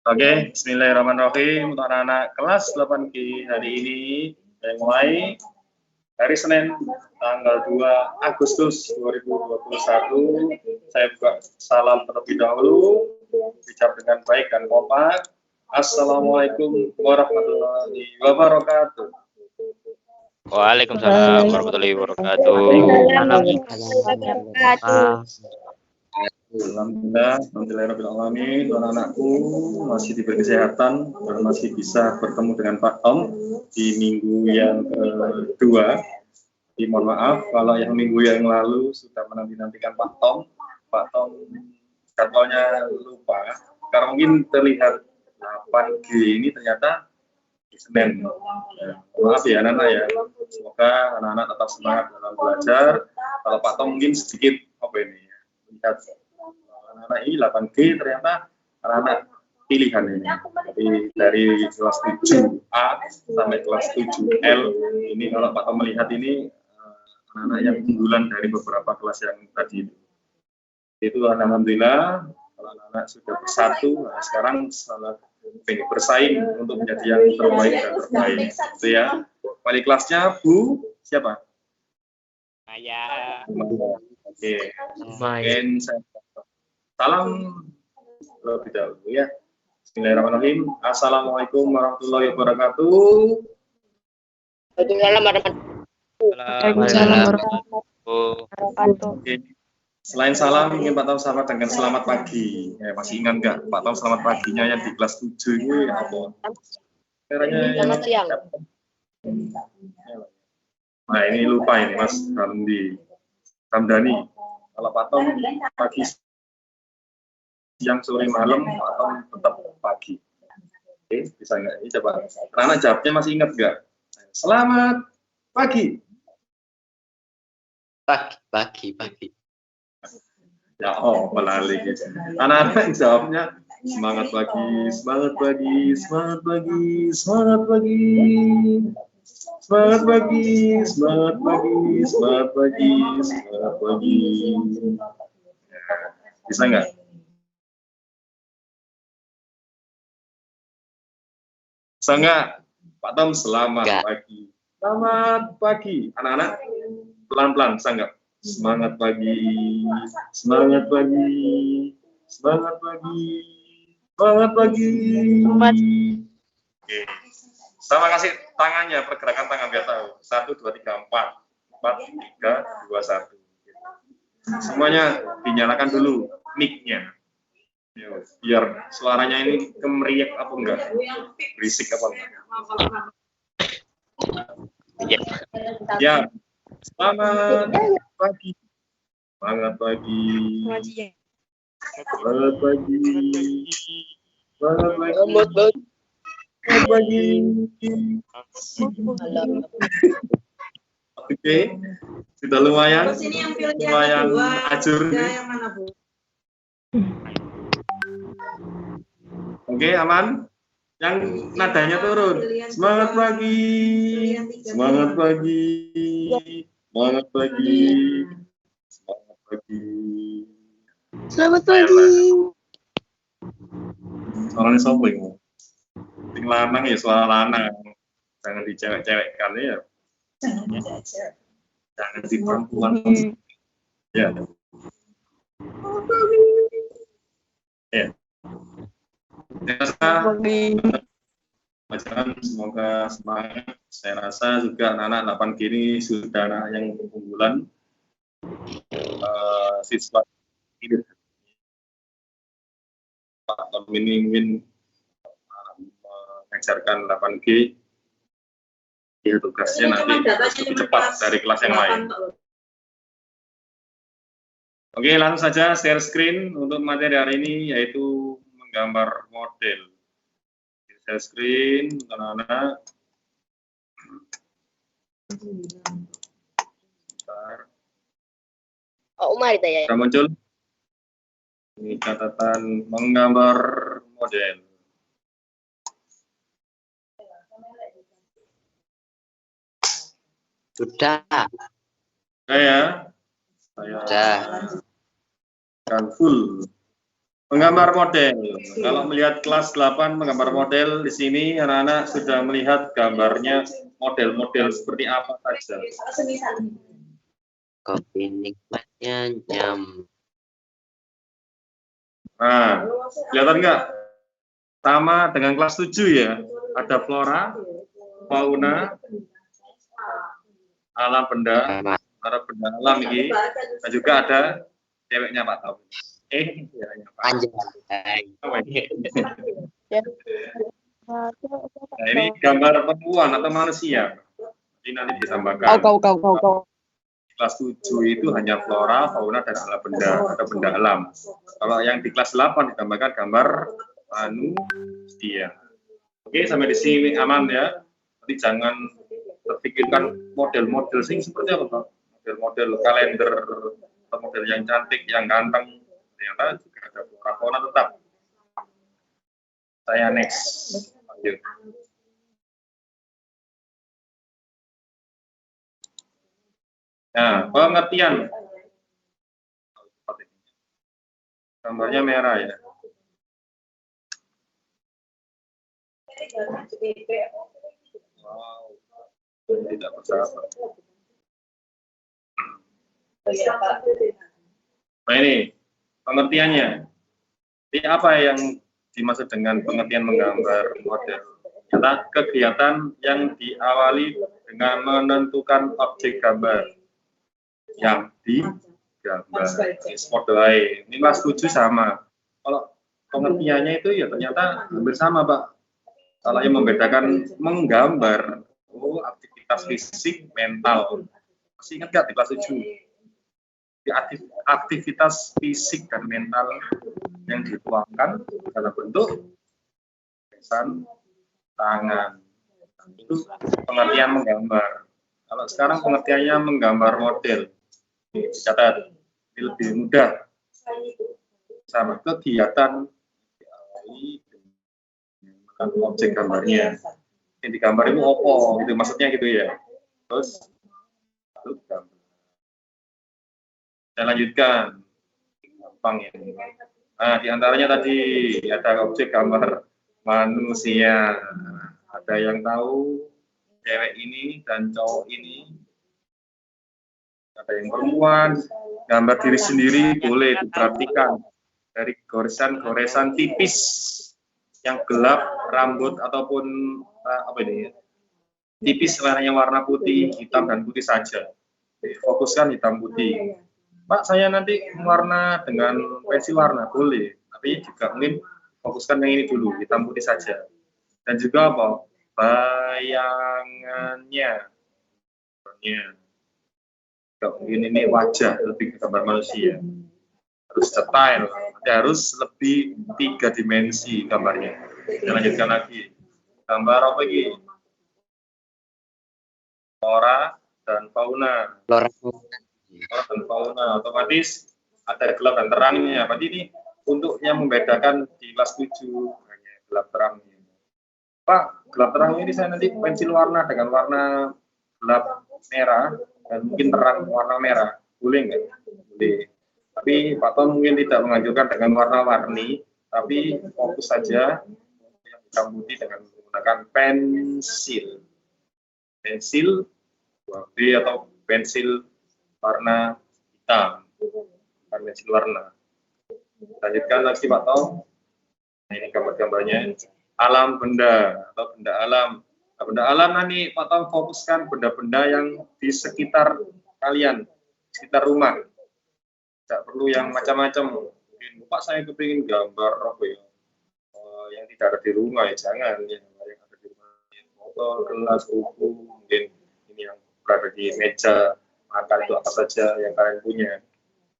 Oke, bismillahirrahmanirrahim. Untuk anak-anak kelas 8G hari ini saya mulai hari Senin tanggal 2 Agustus 2021. Saya buka salam terlebih dahulu, bicara dengan baik dan kompak. Assalamualaikum warahmatullahi wabarakatuh. Waalaikumsalam warahmatullahi wabarakatuh. Alhamdulillahirrahmanirrahim. Anak-anakku masih diberi kesehatan dan masih bisa bertemu dengan Pak Tom di minggu yang kedua. Mohon maaf kalau yang minggu yang lalu sudah menanti-nantikan Pak Tom. Pak Tom jadwalnya lupa karena mungkin terlihat 8G ini ternyata di Senin. Maaf ya anak-anak ya. Semoga anak-anak tetap semangat dalam belajar. Kalau Pak Tom mungkin sedikit apa ini ya, lihat anak-anak ini 8G ternyata anak-anak pilihan ini. Jadi dari kelas 7A sampai kelas 7L ini kalau Pak Tom melihat ini anak-anak yang unggulan dari beberapa kelas yang tadi itu alhamdulillah kalau anak-anak sudah bersatu. Nah, sekarang bersaing untuk menjadi yang terbaik dan terbaik itu ya. Wali kelasnya Bu siapa? Maya. Oke. Mungkin saya salam lebih dahulu ya. Bismillahirrahmanirrahim. Assalamualaikum warahmatullahi wabarakatuh. Waalaikumsalam warahmatullahi wabarakatuh. Selain salam, mungkin Pak Tom sama dengan selamat pagi. Masih ingat nggak Pak Tom selamat paginya yang di kelas 7 ini apa? Selamat siang. Nah ini lupa ini Mas Ramdhani. Kalau Pak Tom pagi, siang, sore, malam, Pak Tom tetap pagi. Oke, bisa nggak? Ini coba. Anak jawabnya masih ingat nggak? Selamat pagi. Pagi. Ya, pelali gitu. Anak-anak jawabnya semangat pagi, semangat pagi, semangat pagi, semangat pagi, semangat pagi, semangat pagi, semangat pagi, semangat pagi. Bisa nggak? Bisa nggak? Pak Tom, selamat pagi. Selamat pagi. Anak-anak, pelan-pelan, bisa nggak? Semangat pagi, semangat pagi, semangat pagi, semangat pagi. Oke. Sama kasih tangannya, pergerakan tangan biar tahu. 1, 2, 3, 4. 4, 3, 2, 1. Semuanya dinyalakan dulu mic-nya. Biar suaranya ini kemeriak apa enggak? Berisik apa enggak? Ya. Selamat pagi. Semangat pagi. Selamat pagi. Selamat pagi. Selamat pagi. Oke. Sudah lumayan. Lumayan ajur nih. Oke, aman. Yang nadanya turun. Semangat pagi. Semangat pagi. Semangat pagi. Semangat pagi. Selamat pagi. Suaranya sopo ini? Sing lanang ya suara lanang. Jangan dicewek-cewekkan ya. Jangan di perempuan. Ya. Ya. Pelajaran semoga semangat. Saya rasa juga anak-anak 8G ini sudah anak yang unggulan. Siswa ini Pak Tom ini ingin mengajarkan 8G. Ya, tugasnya nanti lebih cepat dari kelas yang lain. Oke, langsung saja share screen untuk materi hari ini, yaitu menggambar model. Share screen, anak-anak. Oh, mari ya. Sudah muncul. Ini catatan menggambar model. Sudah. Ya. Saya akan full Menggambar model. Kalau melihat kelas 8 menggambar model di sini anak-anak sudah melihat gambarnya model-model seperti apa saja. Kopi nikmatnya nyam. Nah, kelihatan nggak? Sama dengan kelas 7 ya. Ada flora, fauna, alam benda, ada benda alam ini, dan juga ada ceweknya Pak Tahu. Ceweknya Pak. Anjay. Nah, ini gambar perempuan atau manusia. Ini nanti ditambahkan. Kau. Kelas 7 itu hanya flora, fauna, dan alam benda atau benda alam. Kalau yang di kelas 8 ditambahkan gambar manusia. Oke, sampai di sini aman ya. Nanti jangan terpikirkan model-model sing seperti apa, Pak? Model-model kalender atau model yang cantik, yang ganteng. Ternyata juga ada fauna tetap. Saya next. Lanjut. Nah, pengertian. Gambarnya merah ya. Wow, tidak bersahabat. Nah ini pengertiannya. Jadi apa yang dimaksud dengan pengertian menggambar model? Adalah kegiatan yang diawali dengan menentukan objek gambar yang digambar. Ini kelas 7 sama. Kalau pengertiannya itu ya ternyata hampir sama, Pak. Kalau yang membedakan menggambar, aktivitas fisik, mental. Masih ingat nggak di kelas 7? Di aktivitas fisik dan mental yang dituangkan dalam bentuk tulisan tangan. Itu pengertian menggambar. Kalau sekarang pengertiannya menggambar model. Dicatat, lebih mudah. Sama kegiatan objek gambarnya. Yang digambar itu opo, gitu maksudnya gitu ya. Terus gambar. Saya lanjutkan. Gampang ya. Nah, diantaranya tadi ada objek gambar manusia. Ada yang tahu cewek ini dan cowok ini. Ada yang perempuan, gambar diri sendiri boleh diperhatikan dari goresan-goresan tipis yang gelap, rambut ataupun apa ini, tipis warnanya warna putih, hitam dan putih saja. Fokuskan hitam putih. Pak, saya nanti warna dengan pensil warna boleh, tapi juga mungkin fokuskan yang ini dulu, hitam putih saja. Dan juga apa? Bayangannya. Mungkin ini wajah, lebih ke gambar manusia. Harus detail, harus lebih 3 dimensi gambarnya. Kita lanjutkan lagi. Gambar apa lagi? Flora dan fauna. Flora Dan fauna otomatis ada gelap dan terangnya. Berarti ini untuk yang membedakan di kelas 7 hanya gelap terangnya. Pak, gelap terang ini saya nanti pensil warna dengan warna gelap merah dan mungkin terang warna merah, boleh nggak? Boleh. Tapi Pak Tom mungkin tidak menganjurkan dengan warna-warni, tapi fokus saja yang hitam putih dengan menggunakan pensil 2B atau pensil warna hitam, pensil warna. Lanjutkan lagi Pak Tom. Nah, ini gambar-gambarnya. Alam benda atau benda alam. Nah, benda alam nanti Pak Tom fokuskan benda-benda yang di sekitar kalian, di sekitar rumah. Tidak perlu yang macam-macam. Pak, saya kepingin gambar apa ya? Yang tidak ada di rumah ya jangan. Yang ada di rumah, motor, gelas, buku, mungkin ini yang berada di meja makan itu apa saja yang kalian punya.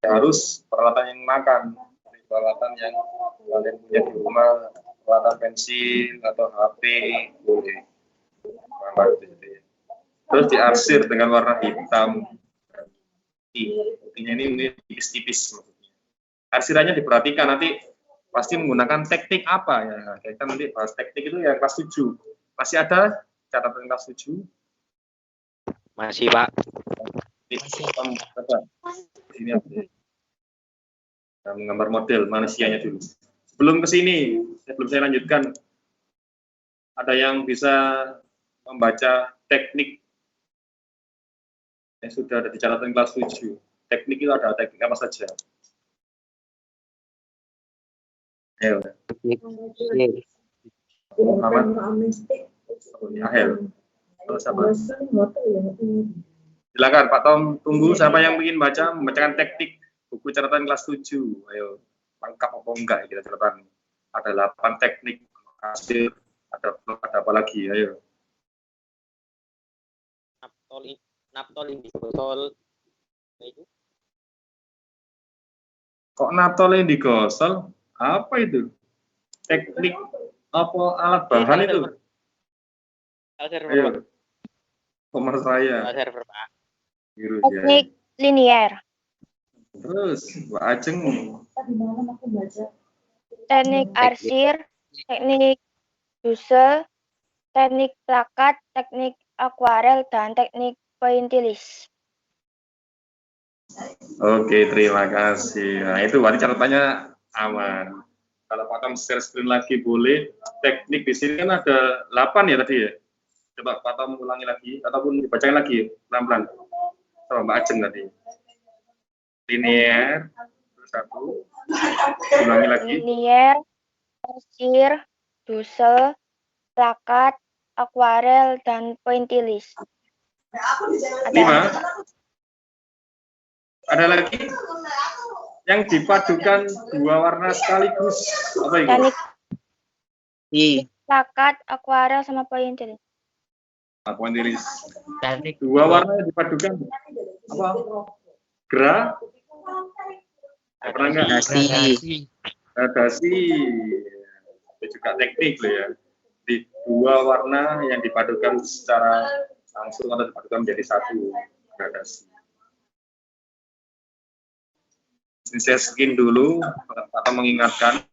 Ya, harus peralatan yang makan, peralatan yang kalian punya di rumah. Peralatan pensil atau HP boleh gambar itu. Terus diarsir dengan warna hitam. Putihnya ini tipis-tipis maksudnya. Arsirannya diperhatikan nanti pasti menggunakan teknik apa ya. Kita nanti bahas teknik itu ya kelas 7. Masih ada catatan kelas 7? masih Pak. Ini apa? menggambar model manusianya dulu. Sebelum ke sini, sebelum saya lanjutkan, ada yang bisa membaca teknik yang sudah ada di catatan kelas 7. Teknik itu ada teknik apa saja? Ayo. Teknik Muhammad Ahel. Siapa? Silakan Pak Tom, tunggu siapa yang ingin membacakan teknik buku catatan kelas 7. Ayo, lengkap apa enggak kita catatan. Ada 8 teknik hasil, ada apa lagi? Ayo. naptol indikosol itu. Kok naptol indikosol? Apa itu? Teknik apa alat bahan itu? Server. Ayo. Komers saya. Server, Pak. Biru, Teknik ya. linier. Terus, Mbak Ajeng. Teknik arsir, teknik dusel, teknik plakat, teknik akuarel, dan teknik pointilis. Oke, terima kasih. Nah, itu berarti catatannya aman. Kalau Pak Tom share screen lagi boleh. Teknik di sini kan ada 8 ya tadi ya. Coba Pak Tom ulangi lagi ataupun dibacain lagi pelan-pelan. Sama Mbak Ajeng tadi. Linear, terus 1. Ulangi lagi. Linier, arsir, dusel, plakat, akuarel, dan pointilis. 5. Ada lagi yang dipadukan 2 warna sekaligus. Apa itu? Teknik I. plakat, akuarel, sama pointilis. Pointilis. Teknik 2 warna yang dipadukan. Apa? Gerah? Pernah nggak? Gradasi. Itu juga teknik loh ya. Di 2 warna yang dipadukan secara langsung atau dipadukan menjadi 1 gradasi. Ini saya skin dulu atau mengingatkan.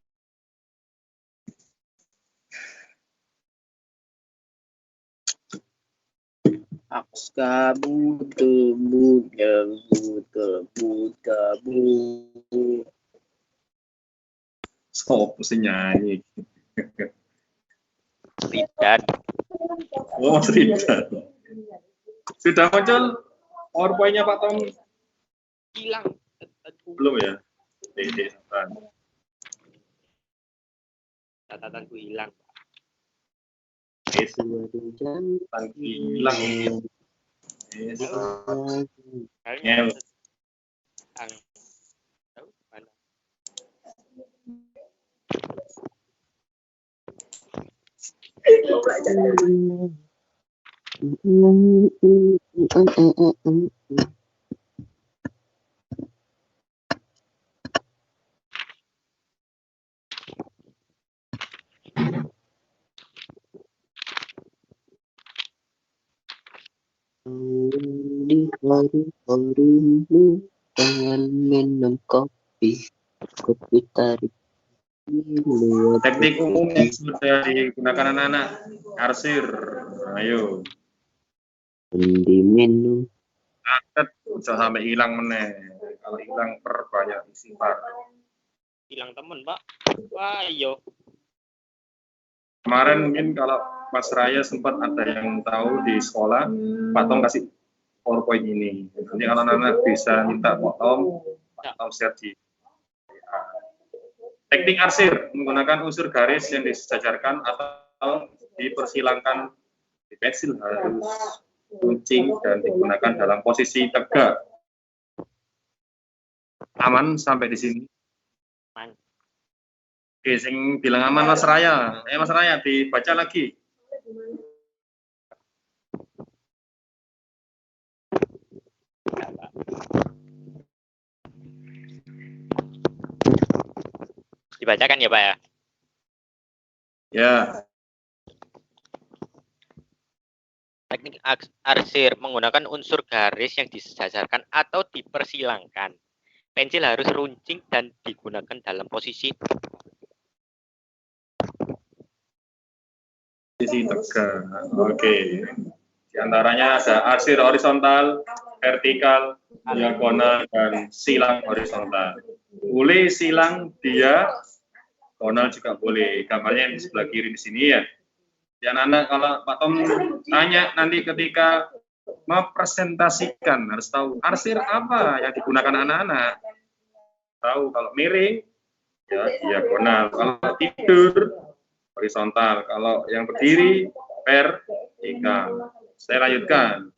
Akskabu Stop, mesti nyanyi. Ridan. Oh, cerita. Sudah muncul PowerPoint-nya Pak Tom? Hilang. Belum ya? Catatanku hilang. Hilang. Kayaknya di hari-harimu dengan minum kopi tarik. Teknik umum yang sudah digunakan anak-anak. Arsir. Ayo. Diminum. Catet, usah sampai hilang meneh. Kalau hilang perbanyak istighfar. Hilang temen, Pak. Wah, iyo. Kemarin mungkin kalau Mas Raya sempat ada yang tahu di sekolah, Pak Tom kasih PowerPoint ini. Nanti anak-anak bisa minta Pak Tom share di teknik arsir menggunakan unsur garis yang disejajarkan atau dipersilangkan di pensil harus runcing dan digunakan dalam posisi tegak. Aman sampai di sini? Aman. Oke, sing bilang aman Mas Raya. Mas Raya dibaca lagi. Dibacakan ya, Pak ya? Ya. Teknik arsir menggunakan unsur garis yang disejajarkan atau dipersilangkan. Pensil harus runcing dan digunakan dalam posisi tegak. Oke. Di antaranya ada arsir horizontal, vertikal, diagonal, dan silang horizontal. boleh silang diagonal juga boleh. Gambarnya yang di sebelah kiri di sini ya. Ya anak-anak, kalau Pak Tom tanya nanti ketika mempresentasikan harus tahu arsir apa yang digunakan anak-anak. Tahu kalau miring ya diagonal, kalau tidur horizontal, kalau yang berdiri vertikal. Saya lanjutkan.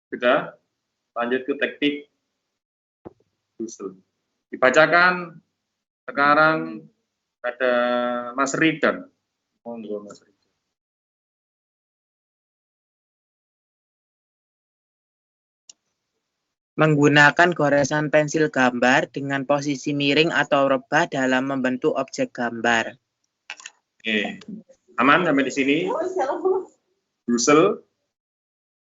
Sudah, lanjut ke teknik Dussel. Dibacakan sekarang ada Mas Ridan. Monggo Mas Ridan. Menggunakan goresan pensil gambar dengan posisi miring atau rebah dalam membentuk objek gambar. Oke, aman sampai di sini? Dussel,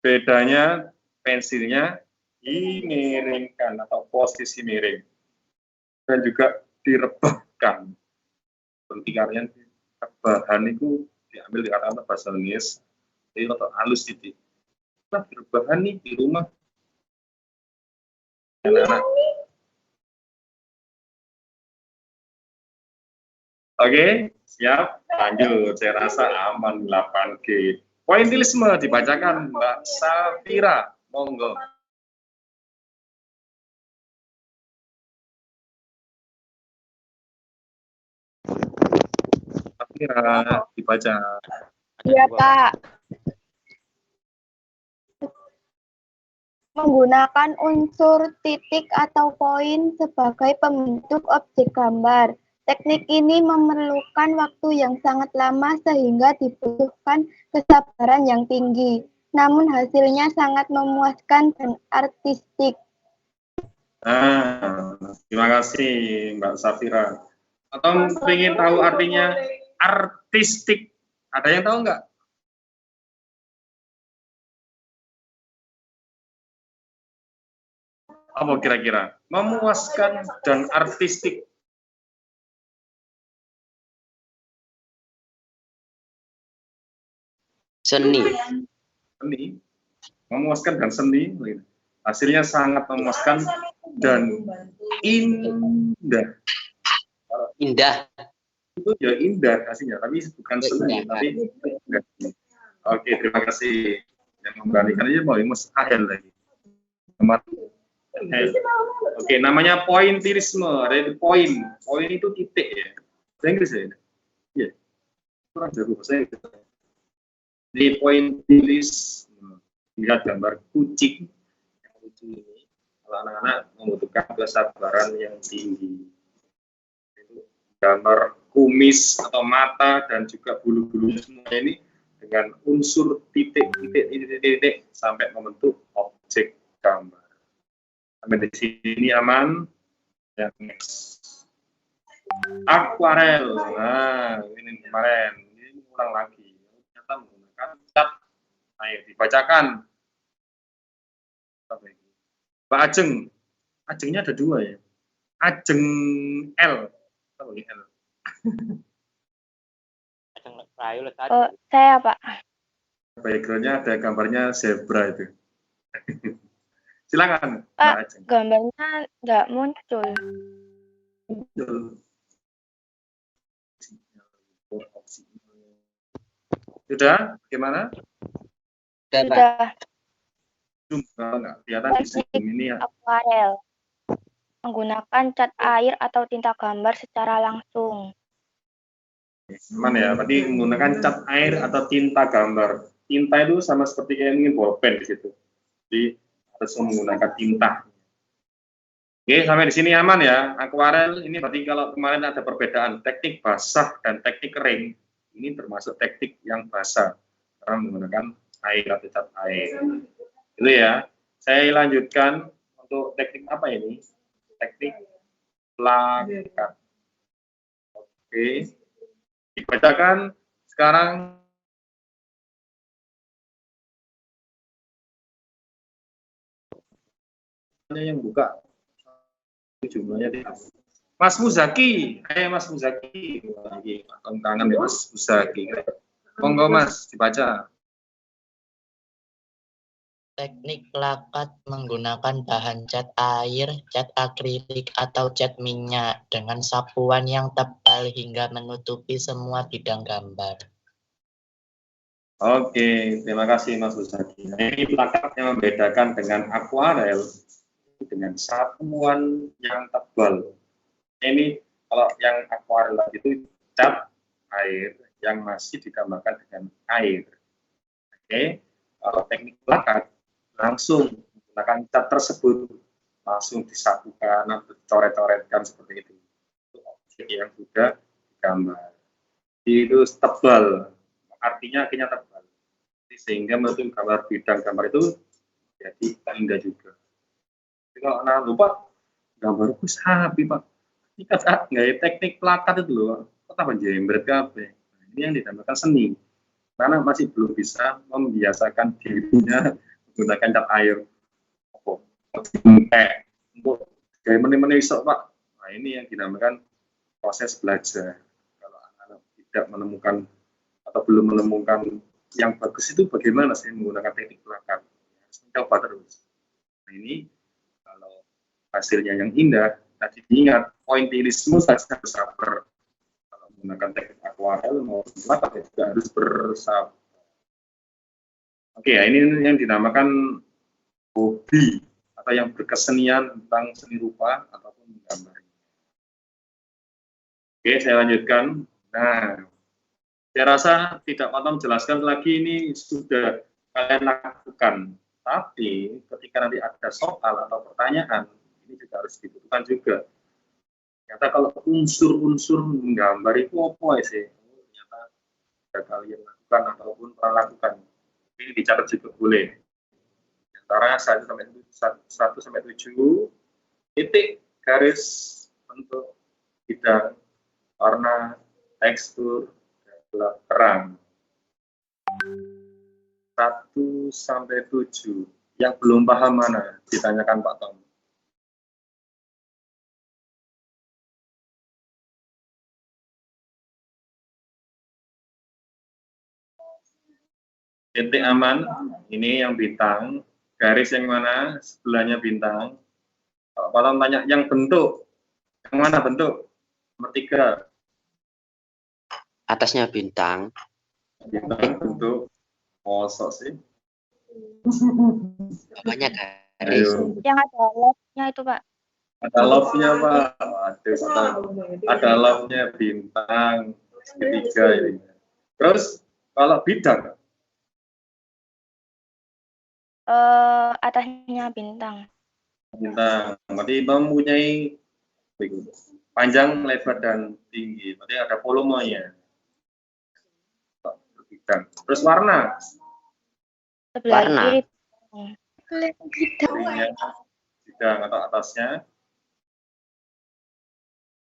bedanya pensilnya dimiringkan atau posisi miring dan juga direbahkan. Berarti kalian rebahan itu diambil di kata bahasa Inggris, jadi atau halus titik. Nah, rebahan nih di rumah. Anak-anak. Oke, siap. Lanjut. Saya rasa aman 8G. Pointilisme dibacakan Mbak Safira. Monggo. Safira dibaca. Iya, Pak. Menggunakan unsur titik atau poin sebagai pembentuk objek gambar. Teknik ini memerlukan waktu yang sangat lama sehingga dibutuhkan kesabaran yang tinggi. Namun hasilnya sangat memuaskan dan artistik. Terima kasih Mbak Safira. Atau ingin tahu artinya artistik? Ada yang tahu nggak? Apa kira-kira? Memuaskan dan artistik. Seni. Seni. Memuaskan dan seni. Hasilnya sangat memuaskan dan indah. Indah. Itu ya indah hasilnya, tapi bukan seni, tapi indah. Oke, terima kasih yang memberanikan aja mau mustahil lagi. Oke, namanya pointilisme. Ada poin. Poin itu titik ya. Bahasa Inggris ya? Iya. Kurang jago bahasa Inggris. Di pointilisme. Lihat gambar kucing. Kucing ini, kalau anak-anak membutuhkan kesabaran yang tinggi. Itu gambar kumis atau mata dan juga bulu-bulunya semuanya ini dengan unsur titik sampai membentuk objek gambar. Sampai di sini aman. Yang next. Akuarel. Nah, ini kemarin. Ini ulang lagi. Ternyata menggunakan cat. Ayo dibacakan. Mbak Ajeng. Ajengnya ada dua ya. Ajeng L. Apa ini L? Saya, Pak. Backgroundnya ada gambarnya zebra itu. Silakan. Pak, gambarnya nggak muncul. Sudah? Bagaimana? Sudah. Nggak kelihatan di Zoom ini ya. Akuarel. Menggunakan cat air atau tinta gambar secara langsung. Aman ya, tadi menggunakan cat air atau tinta gambar. Tinta itu sama seperti kayak ini bolpen di situ. Jadi harus menggunakan tinta. Oke, sampai di sini aman ya. Akuarel ini berarti kalau kemarin ada perbedaan teknik basah dan teknik kering, ini termasuk teknik yang basah karena menggunakan air atau cat air. Itu ya. Saya lanjutkan untuk teknik apa ini? Teknik plakat. Oke. Dibacakan sekarang. Yang buka jumlahnya di Mas Muzaki, Mas Muzaki, lagi kangen ya Mas Muzaki. Monggo Mas dibaca. Teknik plakat menggunakan bahan cat air, cat akrilik, atau cat minyak dengan sapuan yang tebal hingga menutupi semua bidang gambar. Oke, terima kasih Mas Usadi. Nah, ini plakat yang membedakan dengan akuarel dengan sapuan yang tebal. Ini kalau yang akuarel itu cat air yang masih digambarkan dengan air. Oke, kalau teknik plakat langsung menggunakan cat tersebut langsung disatukan atau dicoret-coretkan seperti itu. Itu objek yang sudah digambar. Itu tebal, artinya akhirnya tebal. Sehingga menentukan gambar bidang gambar itu jadi indah juga. Jadi kalau anak lupa gambarku sapi pak, ini kan nggak teknik plakat itu loh, kok tambah jembret kabeh. Nah, ini yang dinamakan seni, karena masih belum bisa membiasakan dirinya menggunakan cat air. Untuk gaya meni-meni iso pak. Nah ini yang dinamakan proses belajar. Kalau anak-anak tidak menemukan atau belum menemukan yang bagus itu bagaimana sih menggunakan teknik plakat, harus mencoba terus. Nah ini kalau hasilnya yang indah, tadi diingat pointillisme saja bersabar. Kalau menggunakan teknik akuarel maupun plakat juga harus bersabar. Oke ya, ini yang dinamakan hobi atau yang berkesenian tentang seni rupa ataupun menggambar. Oke, saya lanjutkan. Nah, saya rasa tidak patut menjelaskan lagi, ini sudah kalian lakukan. Tapi ketika nanti ada soal atau pertanyaan, ini juga harus dibutuhkan juga. Ternyata kalau unsur-unsur menggambar itu apa sih? Ternyata sudah kalian lakukan ataupun pernah lakukan. Ini dicatat juga boleh. Antara 1 sampai 7, titik, garis, bentuk, bidang, warna, tekstur, gelap terang. 1 sampai 7. Yang belum paham mana? Ditanyakan Pak Tom. Titik aman, ini yang bintang. Garis yang mana? Sebelahnya bintang. Kalau Pak Tom tanya yang bentuk, yang mana bentuk? Nomor 3. Atasnya bintang. Bintang bentuk. Mosok sih. Bawahnya garis. Ayo. Yang ada love-nya itu, Pak. Ada love-nya Pak. Ada love-nya bintang segitiga ini. Terus kalau bidang? Atasnya bintang. Bintang. Berarti mempunyai panjang, lebar, dan tinggi. Berarti ada volumenya. Bidang. Terus warna? Sebelah Warna. kiri. Bidang atau atasnya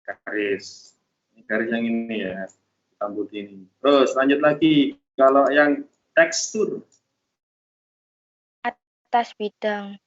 garis. Ini garis yang ini ya, rambut ini. Terus lanjut lagi. Kalau yang tekstur? Atas bidang.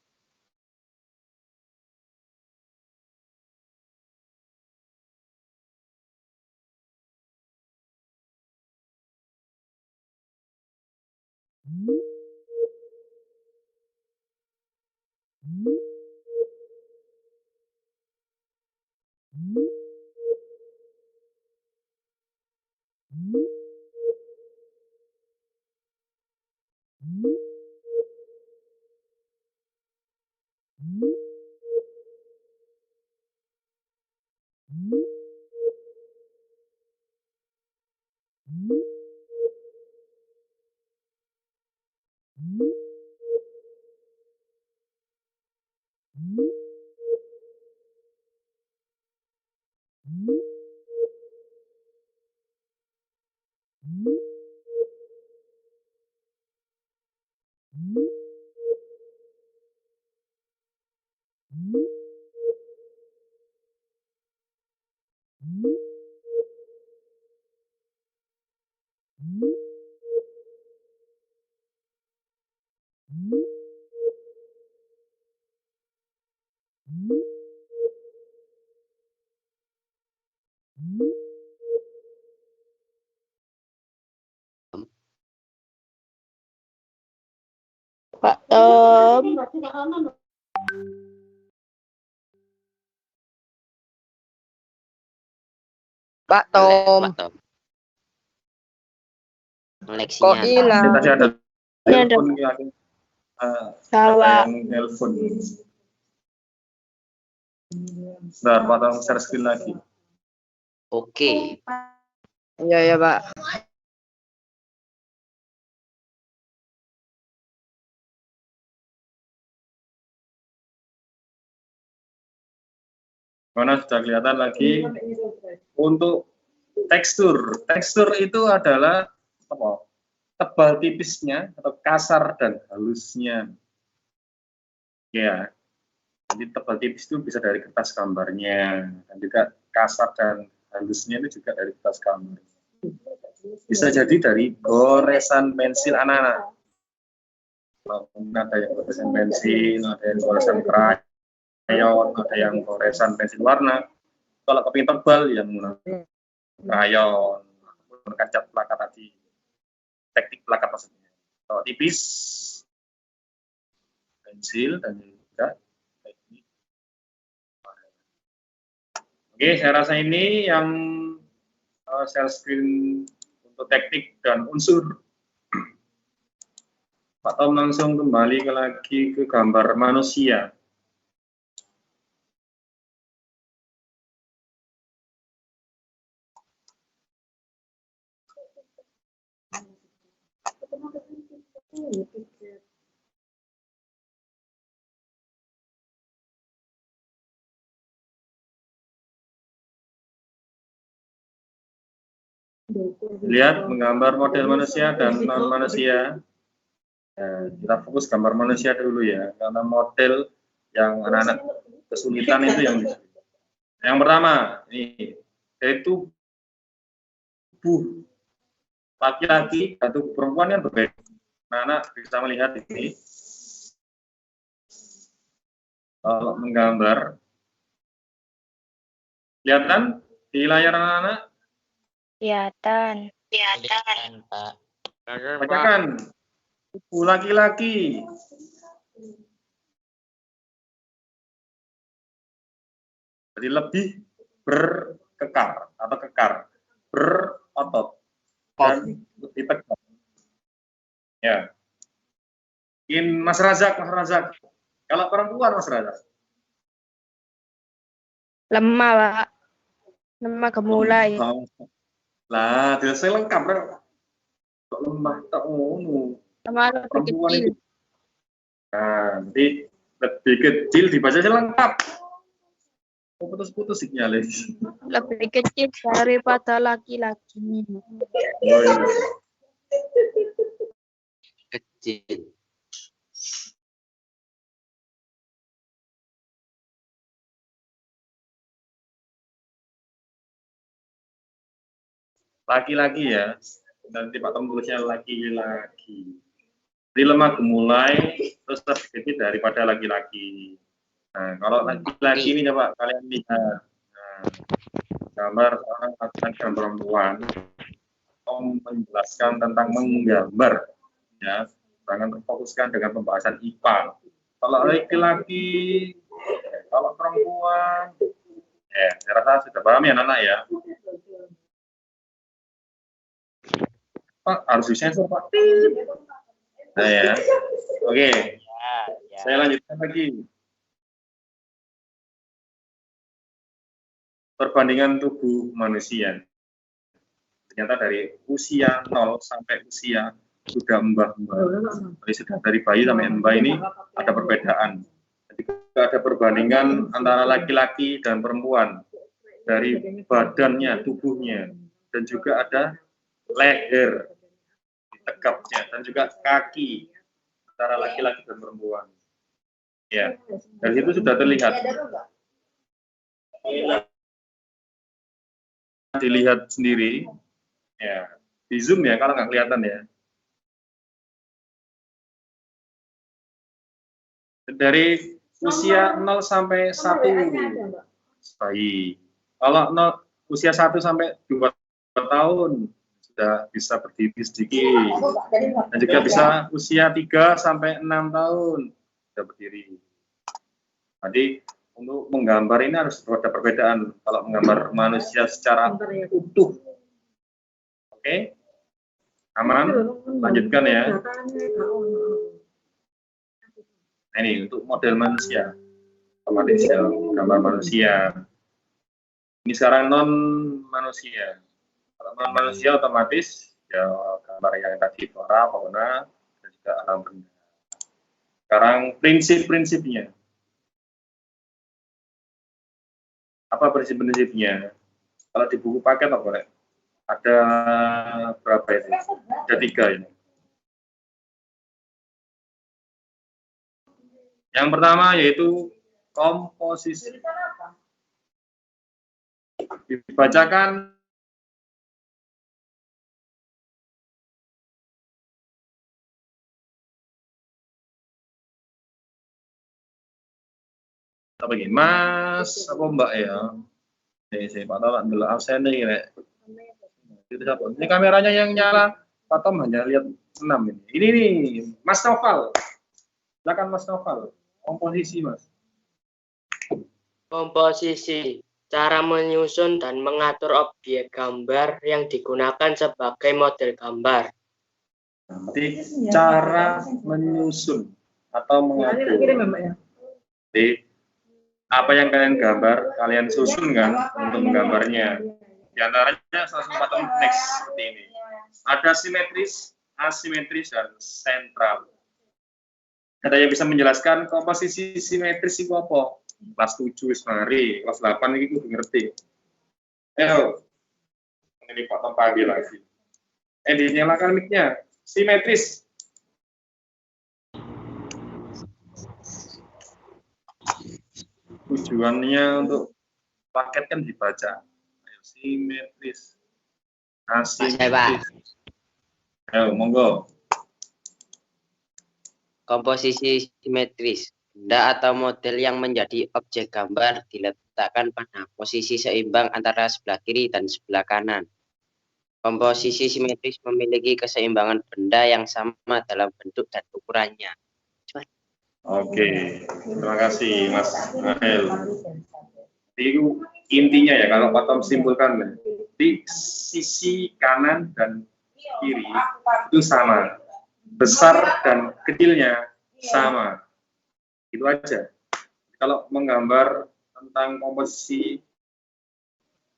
Pak Tom. Pak Tom. Pak Tom. Kok Koneksinya. hilang? Tadi ada Ini ada telepon yang Sawa. telepon. Bentar, Pak Tom share screen lagi. Oke. Iya ya Pak. Mana sudah kelihatan lagi. Untuk tekstur itu adalah apa? Tebal tipisnya atau kasar dan halusnya. Ya, jadi tebal tipis itu bisa dari kertas gambarnya, dan juga kasar dan halusnya itu juga dari kertas gambar. Bisa jadi dari goresan pensil anak-anak. Ada yang goresan pensil, ada yang goresan krayon, ada yang goresan pensil warna. Kalau kepingin tebal yang menggunakan krayon, menggunakan cat plakat tadi, teknik plakat maksudnya. Kalau tipis, pensil dan juga teknik. Oke, saya rasa ini yang share screen untuk teknik dan unsur. Pak Tom langsung kembali lagi ke gambar manusia. Lihat menggambar model manusia dan non manusia. Kita fokus gambar manusia dulu ya, karena model yang anak-anak kesulitan itu yang pertama ini yaitu tubuh laki-laki dan tubuh perempuan yang berbeda. Anak-anak bisa melihat ini kalau menggambar, kelihatan di layar anak-anak? Kelihatan. Pak. Bacakan tubuh laki-laki. Jadi lebih berkekar atau kekar, berotot dan lebih tegas. Ya. In Mas Razak. Kalau perempuan Mas Razak? Lemah, Pak. Lemah gemulai. Lah, biasanya lengkap, Bro. Kok lemah tak ngono. Lemah lebih Perempuan kecil. itu. Nah, jadi lebih kecil dibacanya lengkap. Oh, putus-putus sinyalnya. Lebih kecil daripada laki-laki. Oh, iya. Kecil. Laki-laki ya. Nanti Pak Tom tulisnya laki-laki. Jadi lemah gemulai, terus lebih kecil daripada laki-laki. Nah, kalau laki-laki ini coba kalian lihat. Nah, gambar seorang laki-laki dan perempuan. Tom menjelaskan tentang menggambar. Ya, jangan terfokuskan dengan pembahasan IPA. Kalau laki-laki, kalau perempuan, ya, saya rasa sudah paham ya anak-anak ya. Pak, harus disensor Pak. Nah ya, oke. Saya lanjutkan lagi. Perbandingan tubuh manusia. Ternyata dari usia 0 sampai usia sudah mbah-mbah. Jadi sudah dari bayi sampai mbah ini ada perbedaan. Jadi ada perbandingan antara laki-laki dan perempuan. Dari badannya, tubuhnya. Dan juga ada leher, tegapnya, dan juga kaki antara laki-laki dan perempuan. Ya, dari situ sudah terlihat. Dilihat sendiri, ya, di zoom ya kalau nggak kelihatan ya. Dari usia 0 sampai 1 bayi. Kalau usia 1 sampai 2 tahun sudah bisa berdiri sedikit, dan juga bisa usia 3 sampai 6 tahun sudah berdiri. Jadi untuk menggambar ini harus ada perbedaan. Kalau menggambar manusia secara utuh, oke, aman, lanjutkan ya. Nah, ini untuk model manusia, otomatis ya, gambar manusia. Ini sekarang non manusia. Kalau non manusia otomatis ya gambar yang tadi flora, fauna, dan juga alam benda. Sekarang prinsip-prinsipnya. Apa prinsip-prinsipnya? Kalau di buku paket apa? Ada berapa itu? Ada 3 ini. Yang pertama yaitu komposisi. Dibacakan apa ini? Mas apa Mbak ya? Saya Pak Tom dulu absen nih. Ini kameranya yang nyala. Pak Tom hanya lihat 6 ini. Ini nih, Mas Noval. Silakan Mas Noval. Komposisi Mas. Komposisi, cara menyusun dan mengatur objek gambar yang digunakan sebagai model gambar. Nanti cara menyusun atau mengatur. Jadi apa yang kalian gambar, kalian susun kan untuk menggambarnya. Di antaranya salah satu pattern next seperti ini. Ada simetris, asimetris, dan sentral. Ada yang bisa menjelaskan komposisi simetris itu apa? Kelas 7 semari, kelas 8 ini kudu ngerti. Ayo, ini Pak Tom pagi lagi. Dinyalakan mic-nya. Simetris. Tujuannya untuk paket kan dibaca. Ayo, simetris. Asimetris. Ayo, monggo. Komposisi simetris, benda atau model yang menjadi objek gambar diletakkan pada posisi seimbang antara sebelah kiri dan sebelah kanan. Komposisi simetris memiliki keseimbangan benda yang sama dalam bentuk dan ukurannya. Oke, terima kasih Mas Rahel. Itu intinya ya, kalau Pak Tom simpulkan, di sisi kanan dan kiri itu sama. Besar dan kecilnya sama, itu aja. Kalau menggambar tentang komposisi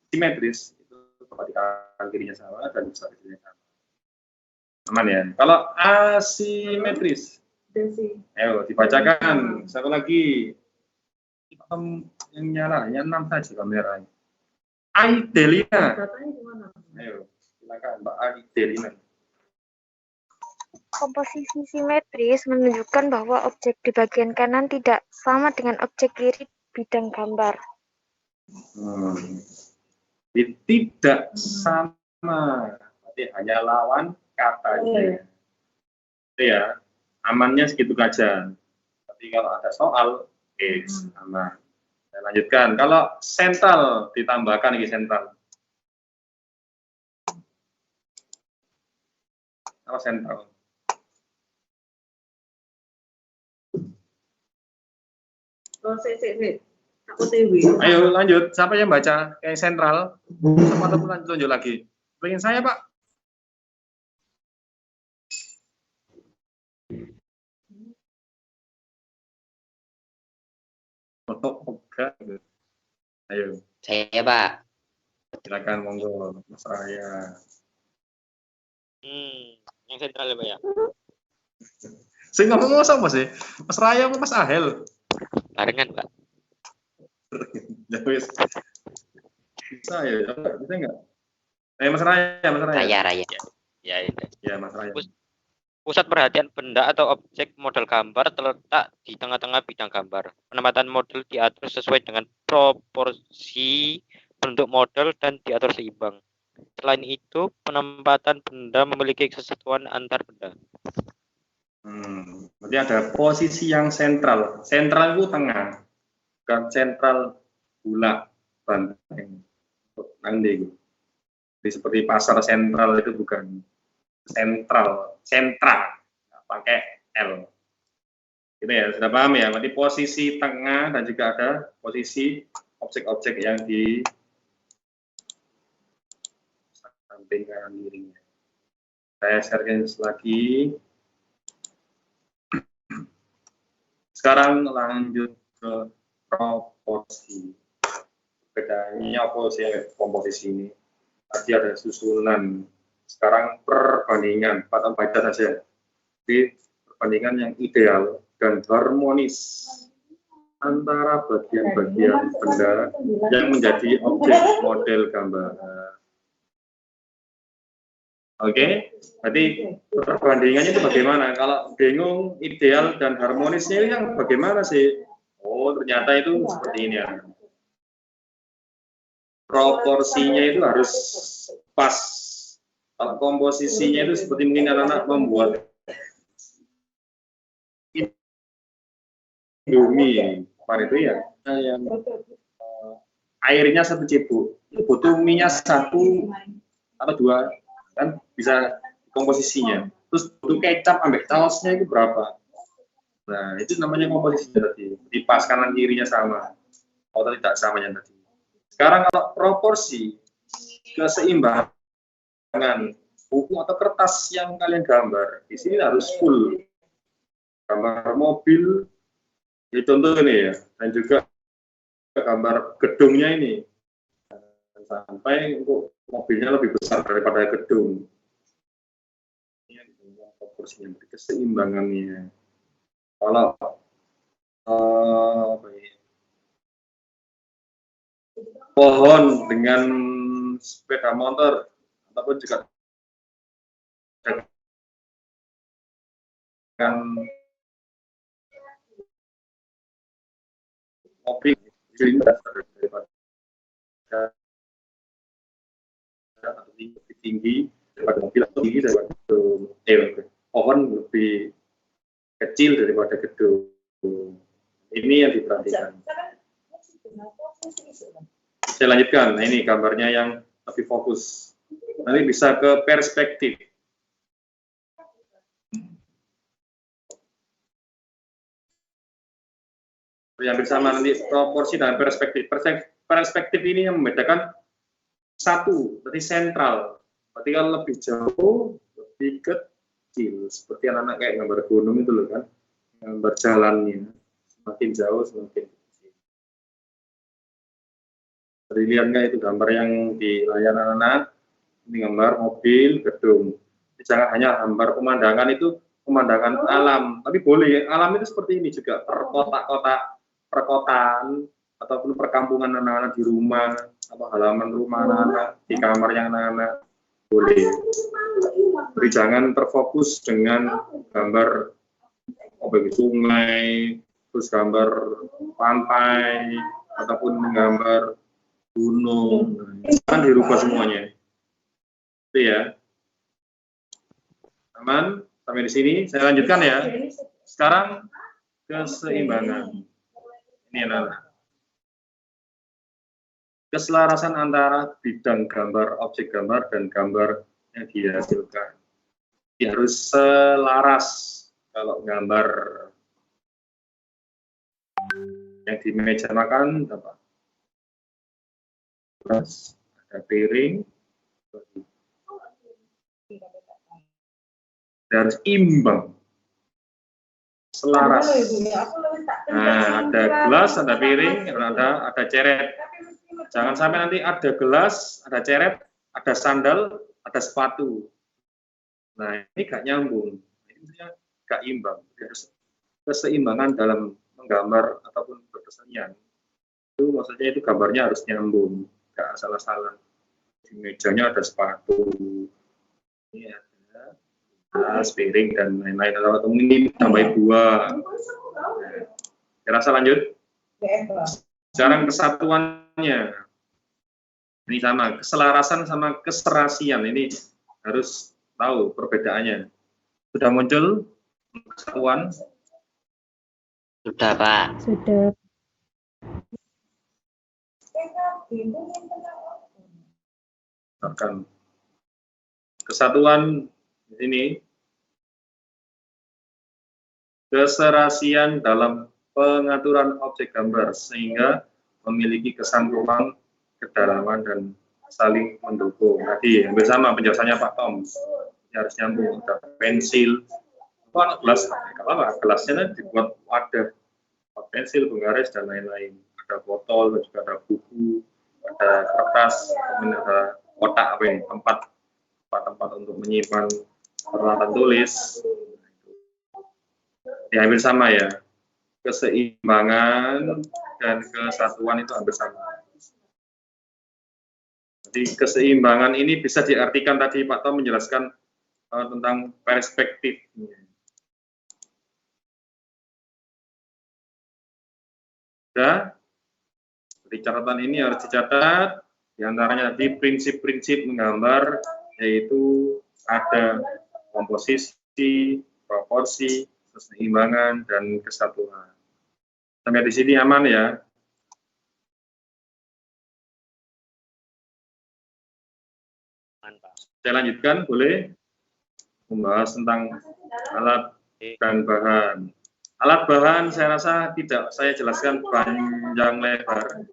simetris itu di kanan kirinya sama dan besar kecilnya sama. Aman ya. Kalau asimetris, ayo dibacakan satu lagi. Yang nyala, yang 6 saja kameranya. Aidelina. Ayo, silakan Mbak Aidelina. Komposisi simetris menunjukkan bahwa objek di bagian kanan tidak sama dengan objek kiri bidang gambar. Tidak sama, berarti hanya lawan katanya. Itu ya, amannya segitu aja. Tapi kalau ada soal, aman. Saya lanjutkan. Kalau sentral ditambahkan lagi sentral. Apa sentral? Ayo lanjut, siapa yang baca yang sentral? Siapa tahu lanjut lagi? Pengen saya Pak. Ayo. Saya Pak. Silakan monggo Mas Raya. Yang sentral ya Pak ya. Saya ngomong sama sih, Mas Raya apa Mas Ahel? Barengan Pak. Ya wis. Bisa ya, bisa nggak? Mas Raya, Mas Raya. Raya. Ya Mas Raya. Pusat perhatian benda atau objek model gambar terletak di tengah-tengah bidang gambar. Penempatan model diatur sesuai dengan proporsi bentuk model dan diatur seimbang. Selain itu, penempatan benda memiliki kesatuan antar benda. Berarti ada posisi yang sentral. Sentral itu tengah, bukan sentral bulat banteng. Nanti Jadi seperti pasar sentral itu bukan sentral, sentra, pakai L. Gitu ya, sudah paham ya? Berarti posisi tengah dan juga ada posisi objek-objek yang di samping kanan kirinya. Saya sharekan lagi. Sekarang lanjut ke proporsi. Bedanya apa sih komposisi ini? Tadi ada susunan. Sekarang perbandingan. Pak baca saja. Jadi perbandingan yang ideal dan harmonis antara bagian-bagian benda yang menjadi objek model gambar. Oke, berarti perbandingannya itu bagaimana? Kalau bingung ideal dan harmonisnya yang bagaimana sih? Oh, ternyata itu seperti ini ya. Proporsinya itu harus pas. Kalau komposisinya itu seperti mungkin anak-anak membuat Indomie, kemarin itu ya, yang airnya 1 cebok, butuh minyak 1 atau 2, kan bisa komposisinya. Terus butuh kecap ambek sausnya itu berapa? Nah, itu namanya komposisi tadi. Di pas kanan kirinya sama, atau tidak samanya tadi. Sekarang kalau proporsi keseimbangan buku atau kertas yang kalian gambar, di sini harus full. Gambar mobil, ini contoh ini ya, dan juga gambar gedungnya ini. Sampai untuk mobilnya lebih besar daripada gedung. Ini proporsinya, keseimbangannya. Kalau pohon dengan sepeda motor ataupun juga dengan mobil ini daripada lebih tinggi daripada mobil atau tinggi daripada pohon lebih kecil daripada gedung. Ini yang diperhatikan. Saya lanjutkan. Nah, ini gambarnya yang lebih fokus. Nanti bisa ke perspektif. Yang bersama nanti proporsi dan perspektif. Perspektif ini yang membedakan satu, berarti sentral. Berarti kalau lebih jauh, lebih kecil. Seperti anak-anak kayak gambar gunung itu loh kan. Gambar jalannya. Semakin jauh, semakin kecil. Jadi lihat nggak itu gambar yang di layar anak-anak. Ini gambar mobil, gedung. Jadi jangan hanya gambar pemandangan itu, pemandangan alam. Tapi boleh, alam itu seperti ini juga. Perkotaan, ataupun perkampungan anak-anak di rumah, atau halaman rumah anak-anak, di kamarnya anak-anak, boleh. Jadi jangan terfokus dengan gambar sungai, terus gambar pantai, ataupun gambar gunung. Kan dirubah semuanya. Itu ya. Aman? Sampai di sini. Saya lanjutkan ya. Sekarang keseimbangan. Ini anak-anak. Keselarasan antara bidang gambar, objek gambar, dan gambar yang dihasilkan. Dia harus selaras. Kalau gambar yang di meja makan, apa? Terus ada piring. Dia harus imbang. Selaras. Nah, ada gelas, ada piring, ada ceret. Jangan sampai nanti ada gelas, ada ceret, ada sandal, ada sepatu. Nah, ini gak nyambung. Ini gak imbang. Harus keseimbangan dalam menggambar ataupun berkesenian. Itu maksudnya itu gambarnya harus nyambung, gak salah-salah. Di mejanya ada sepatu. Ini ada gelas, piring, dan lain-lain. Atau ini tambah buah. Nah, rasa lanjut. Sekarang kesatuannya. Ini sama, keselarasan sama keserasian. Ini harus tahu perbedaannya. Sudah muncul kesatuan? Sudah, Pak. Sudah. Misalkan kesatuan di sini, keserasian dalam pengaturan objek gambar sehingga memiliki kesan ruang, kedalaman, dan saling mendukung. Tadi hampir sama penjelasannya Pak Tom. Ini harus nyambung. Ada pensil, gelas, kalau gelasnya dibuat wadah, pensil, penggaris, dan lain-lain. Ada botol, juga ada buku, ada kertas, kemudian ada kotak, tempat untuk menyimpan peralatan tulis. Ya, hampir sama ya. Keseimbangan dan kesatuan itu hampir sama. Jadi keseimbangan ini bisa diartikan tadi Pak Tom menjelaskan tentang perspektif. Ya, di catatan ini harus dicatat, diantaranya tadi prinsip-prinsip menggambar, yaitu ada komposisi, proporsi, keseimbangan, dan kesatuan. Sampai di sini aman ya? Saya lanjutkan, boleh? Membahas tentang alat dan bahan. Alat bahan saya rasa tidak saya jelaskan panjang lebar,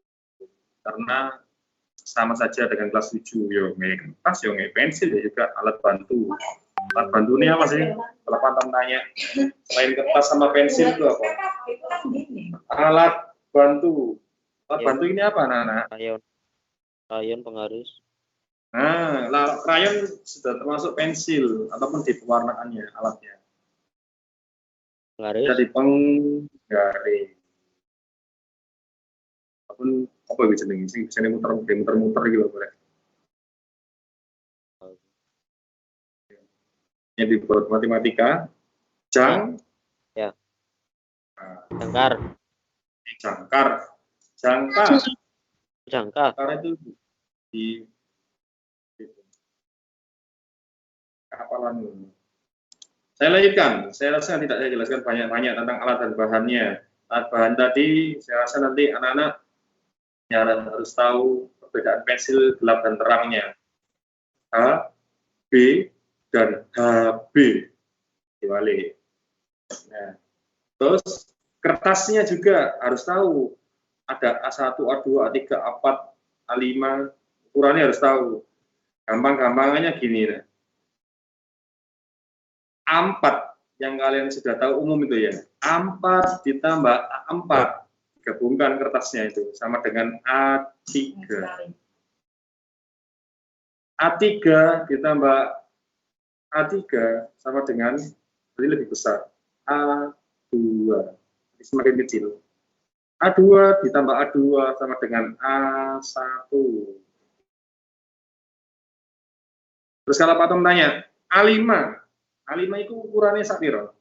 karena sama saja dengan kelas 7. Yo, kertas, yo, pensil, ya juga alat bantu. Alat bantu ini apa sih? Kalau Pak Tom tanya, selain kertas sama pensil itu apa? Alat bantu. Alat bantu ini apa, anak-anak? Krayon penggaris. Nah, krayon sudah termasuk pensil ataupun di pewarnaannya alatnya. Jadi penggaris. Ataupun apa yang bisa muter-muter gitu boleh. Yang dibuat matematika, jangkar. Jangkar itu di kapalan. Saya lanjutkan. Saya rasa tidak saya jelaskan banyak-banyak tentang alat dan bahannya. Alat bahan tadi, saya rasa nanti anak-anak harus tahu perbedaan pensil gelap dan terangnya. H, B, dan HB. Dibalik. Nah, terus kertasnya juga harus tahu. Ada A1, A2, A3, A4, A5. Ukurannya harus tahu. Gampang-gampangannya gini. Nah. A4 yang kalian sudah tahu umum itu ya. A4 ditambah A4 gabungkan kertasnya itu sama dengan A3. A3 ditambah A3 sama dengan jadi lebih besar. A2 jadi semakin kecil. A2 ditambah A2 sama dengan A1. Terus kalau Pak Tom tanya, A5 itu ukurannya sapiro.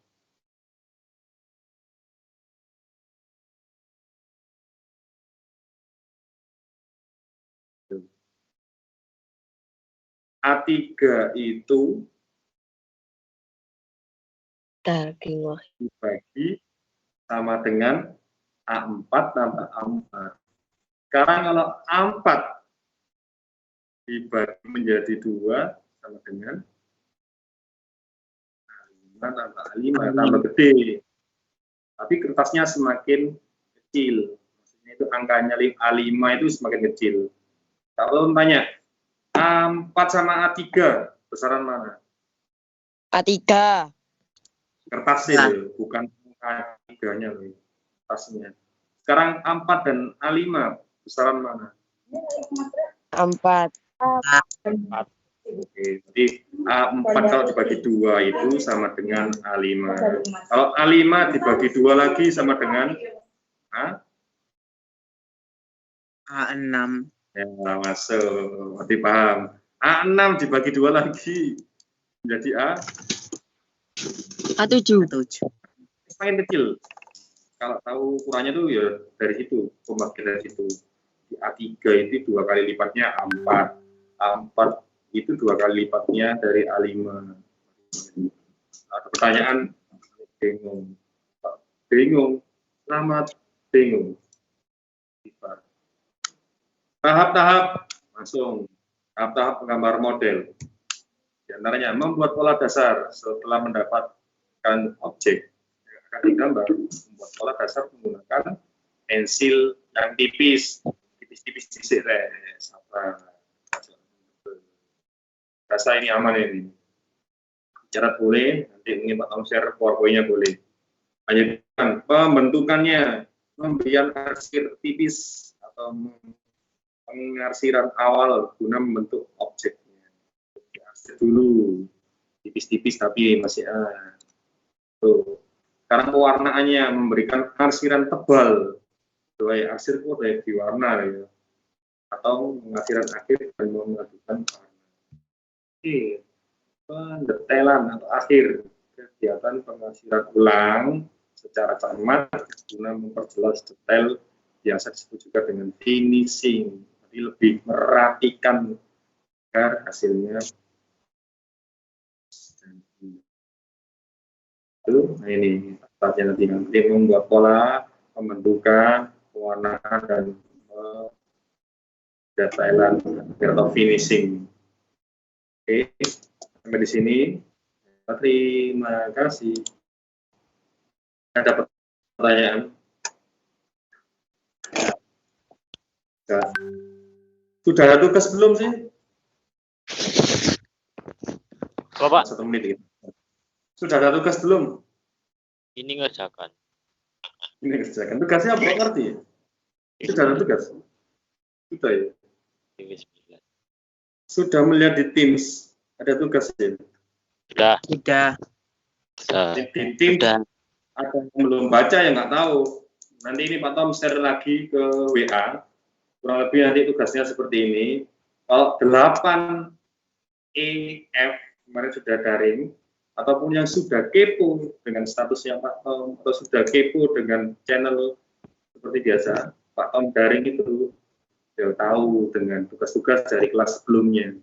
A3 itu dibagi sama dengan A4 tambah A4. Sekarang kalau A4 dibagi menjadi 2 sama dengan tambah A5 tambah gede, tapi kertasnya semakin kecil, maksudnya itu angkanya A5 itu semakin kecil. Kalau tanya A4 sama A3 besaran mana? A3 kertasnya loh, bukan A3-nya loh, kertasnya. Sekarang A4 dan A5 besaran mana? A4. Oke, jadi A4 kalau dibagi 2 itu sama dengan A5. Kalau A5 dibagi 2 lagi sama dengan A6. Ya, masuk. Berarti paham. A6 dibagi 2 lagi menjadi A7. Semakin kecil. Kalau tahu ukurannya tuh ya dari situ, pembagian dari situ. Di A3 itu 2 kali lipatnya A4. A4 itu 2 kali lipatnya dari A5. Ada pertanyaan, bingung, selamat bingung. Tahap-tahap, langsung. tahap-tahap menggambar model. Di antaranya membuat pola dasar setelah mendapatkan objek yang akan digambar. Membuat pola dasar menggunakan pensil yang tipis disik rasa ini aman ini. Catat boleh, nanti mungkin Pak Tom share PowerPoint-nya boleh. Lanjutkan pembentukannya, pemberian arsir tipis atau pengarsiran awal guna membentuk objeknya. Arsir dulu, tipis-tipis tapi masih tuh. Sekarang pewarnaannya memberikan arsiran tebal, sesuai arsir kode diwarna ya, atau pengarsiran akhir dan mengajukan warna. Oke. Pendetailan atau akhir kegiatan pengarsiran ulang secara cermat guna memperjelas detail, biasa disebut juga dengan finishing, jadi lebih merapikan agar hasilnya. Nah ini tahapnya nanti membuat pola, pembentukan, pewarnaan dan detailan atau finishing. Oke. Sampai di sini, terima kasih. Ada pertanyaan? Sudah ada tugas belum sih? Bapak. 1 menit. Sudah ada tugas belum? Ini ngerjakan. Ini ngerjakan. Tugasnya apa? Ngerti? Sudah ada tugas? Sudah ya? Sudah melihat di Teams? Ada tugas ya? Sudah. Di tim ada yang belum baca ya nggak tahu. Nanti ini Pak Tom share lagi ke WA. Kurang lebih nanti tugasnya seperti ini. Kalau 8 EF kemarin sudah daring, ataupun yang sudah kepo dengan statusnya Pak Tom, atau sudah kepo dengan channel seperti biasa, Pak Tom daring itu sudah tahu dengan tugas-tugas dari kelas sebelumnya.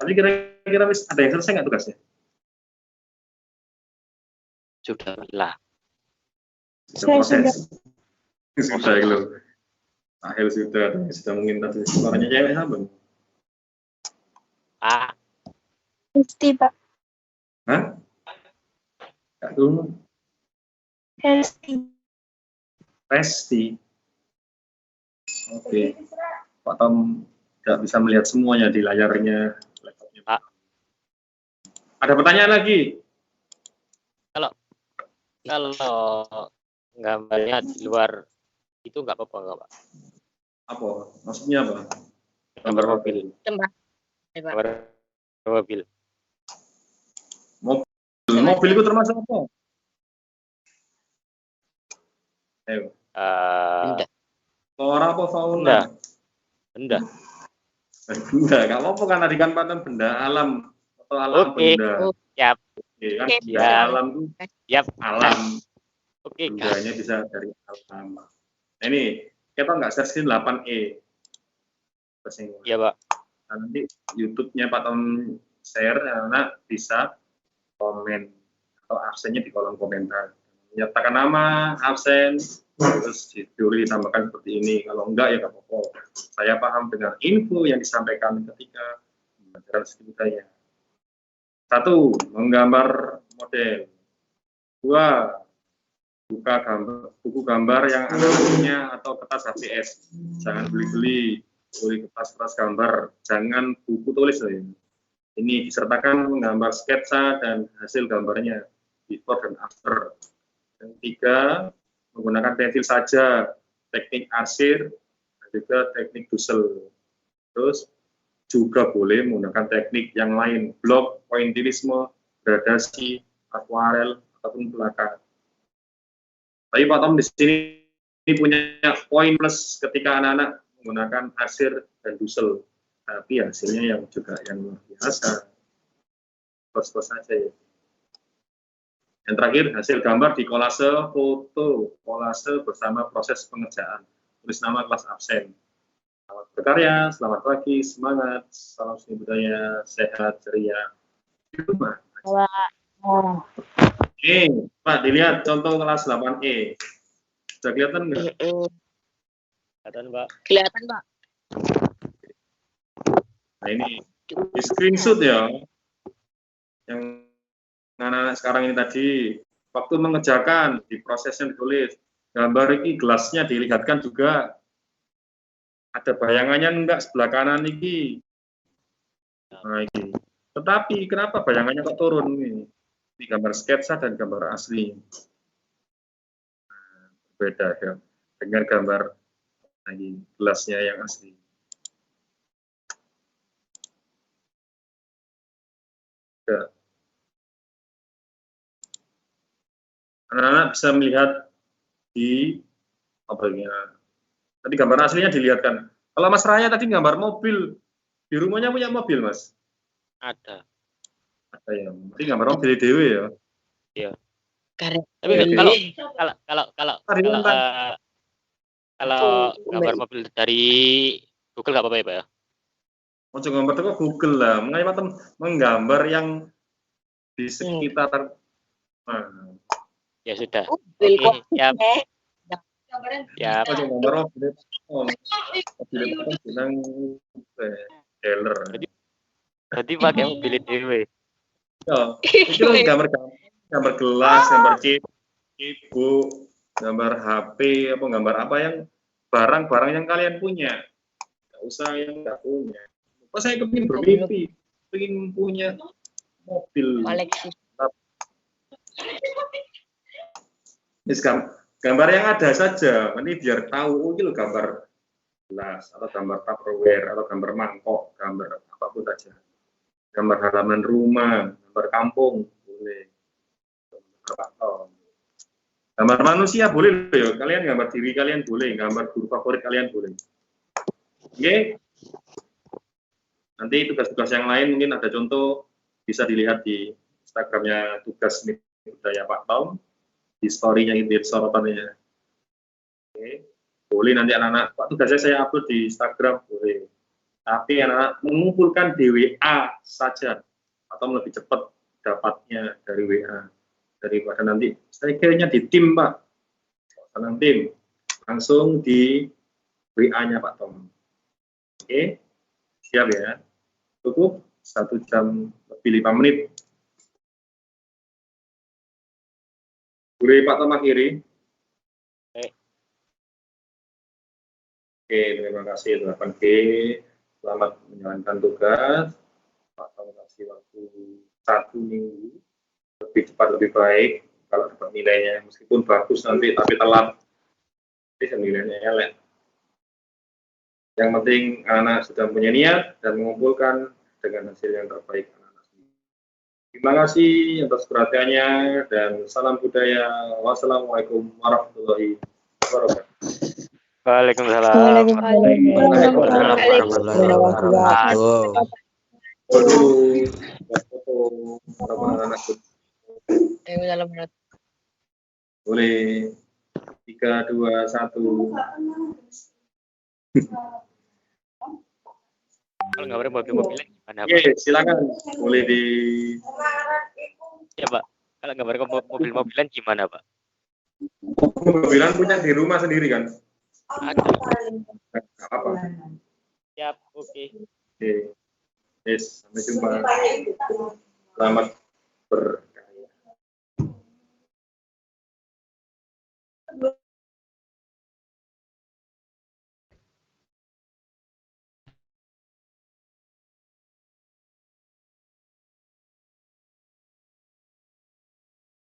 Tapi kira-kira ada yang selesai nggak tugasnya? Sudah lah. Sudah proses. Sudah belum. Akhir sudah mungkin tadi suaranya cewek sama. Pasti, Pak. Hah? Kak dulu. Resti. Oke. Pak Tom tidak bisa melihat semuanya di layarnya laptopnya. Ada pertanyaan lagi? Kalau gambarnya di luar itu nggak apa-apa nggak Pak? Apa? Maksudnya apa? Gambar mobil. Gambar mobil. Mobil itu termasuk apa? Ayo. Benda. Flora apa fauna? Benda. Benda, nggak apa-apa kan tadi kan paten benda alam atau alam benda. Siap. Oke, kan Ya. alam itu alam. Oke, Bendanya bisa dari alam. Nah, ini kita nggak search 8E. Iya Pak. Nah, nanti YouTube-nya Pak Tom share, anak bisa komen atau absennya di kolom komentar. Menyertakan nama, absen, terus ditulis ditambahkan seperti ini. Kalau enggak ya nggak apa-apa. Saya paham dengan info yang disampaikan ketika pembelajaran seni budaya. 1. Menggambar model. 2. Buka buku gambar yang ada bukunya atau kertas HVS. Jangan beli-beli kertas gambar. Jangan buku tulis. Ini disertakan menggambar sketsa dan hasil gambarnya, before dan after. Yang 3, menggunakan pensil saja, teknik arsir, dan juga teknik dusel. Terus juga boleh menggunakan teknik yang lain, blok, pointillisme, gradasi, akuarel, ataupun plakat. Tapi Pak Tom di sini punya poin plus ketika anak-anak menggunakan arsir dan dusel. Tapi hasilnya yang juga yang luar biasa. Plus-plus saja ya. Yang terakhir, hasil gambar di kolase foto, kolase bersama proses pengerjaan. Tulis nama kelas absen. Selamat berkarya, selamat pagi, semangat, salam seni budaya, sehat, ceria. Di rumah. Oke, Pak, dilihat contoh kelas 8E. Sudah kelihatan nggak? Kelihatan Pak. Kelihatan, Pak. Nah ini Di screenshot ya. Yang anak-anak sekarang ini tadi, waktu mengerjakan, di prosesnya ditulis. Gambar ini gelasnya dilihatkan juga. Ada bayangannya enggak sebelah kanan ini. Nah, ini. Tetapi kenapa bayangannya kok turun ini? Di gambar sketsa dan gambar asli. Nah, berbeda ya dengan gambar lagi gelasnya yang asli. Ya. Anak-anak bisa melihat di apa ini? Tadi gambar aslinya dilihatkan. Kalau Mas Raya tadi gambar mobil, di rumahnya punya mobil, Mas? Ada. Ada ya. Berarti gambar mobil dewe ya. Iya. Karena Tapi kalau gambar mobil dari Google nggak apa-apa ya, Pak ya? Mau gambar itu Google lah. Mengenai menggambar yang di sekitar. Nah. Ya sudah. Oke, siap. Ya. Gambar mobil bilang dealer. Berarti pakai mobil dewe. Ya, itu gambar gelas, gambar cebok, gambar HP, gambar apa yang barang-barang yang kalian punya. Nggak usah yang nggak punya. Pas saya kepingin bermimpi, pengen punya mobil. koleksi. Gambar yang ada saja, nanti biar tahu, oh ini loh gambar gelas, atau gambar Tupperware, atau gambar mangkok, gambar apapun saja. Gambar halaman rumah, gambar kampung, boleh. Gambar manusia boleh loh ya, kalian gambar diri kalian boleh, gambar guru favorit kalian boleh. Oke? Nanti tugas-tugas yang lain mungkin ada contoh, bisa dilihat di Instagramnya Tugas Budaya Pak Tom, di story-nya itu, sorotannya. Oke. Boleh nanti anak-anak, Pak tugasnya saya upload di Instagram, boleh. Tapi anak-anak mengumpulkan di WA saja, atau lebih cepat dapatnya dari WA. Daripada nanti, saya kayaknya di tim, Pak. Senang tim, langsung di WA-nya Pak Tom. Oke, siap ya. Cukup 1 jam lebih 5 menit. Boleh Pak Tom akhiri. Oke, terima kasih 8G. Selamat menjalankan tugas. Pak Tom kasih waktu 1 minggu. Lebih cepat, lebih baik. Kalau dapat nilainya, meskipun bagus nanti, tapi telat. Bisa nilainya elek. Yang penting anak sudah punya niat dan mengumpulkan dengan hasil yang terbaik anak-anak sendiri. Terima kasih atas perhatiannya dan salam budaya. Wassalamualaikum warahmatullahi wabarakatuh. Waalaikumsalam. Boleh 3, 2, 1. Kalau gambar mobil-mobilan gimana, Pak? Oke, silakan. Boleh di. Ya, Pak. Kalau gambar mobil-mobilan gimana, Pak? Mobilan punya di rumah sendiri kan? Ada. Apa? Siap, oke. Oke. Yes, sampai jumpa. Selamat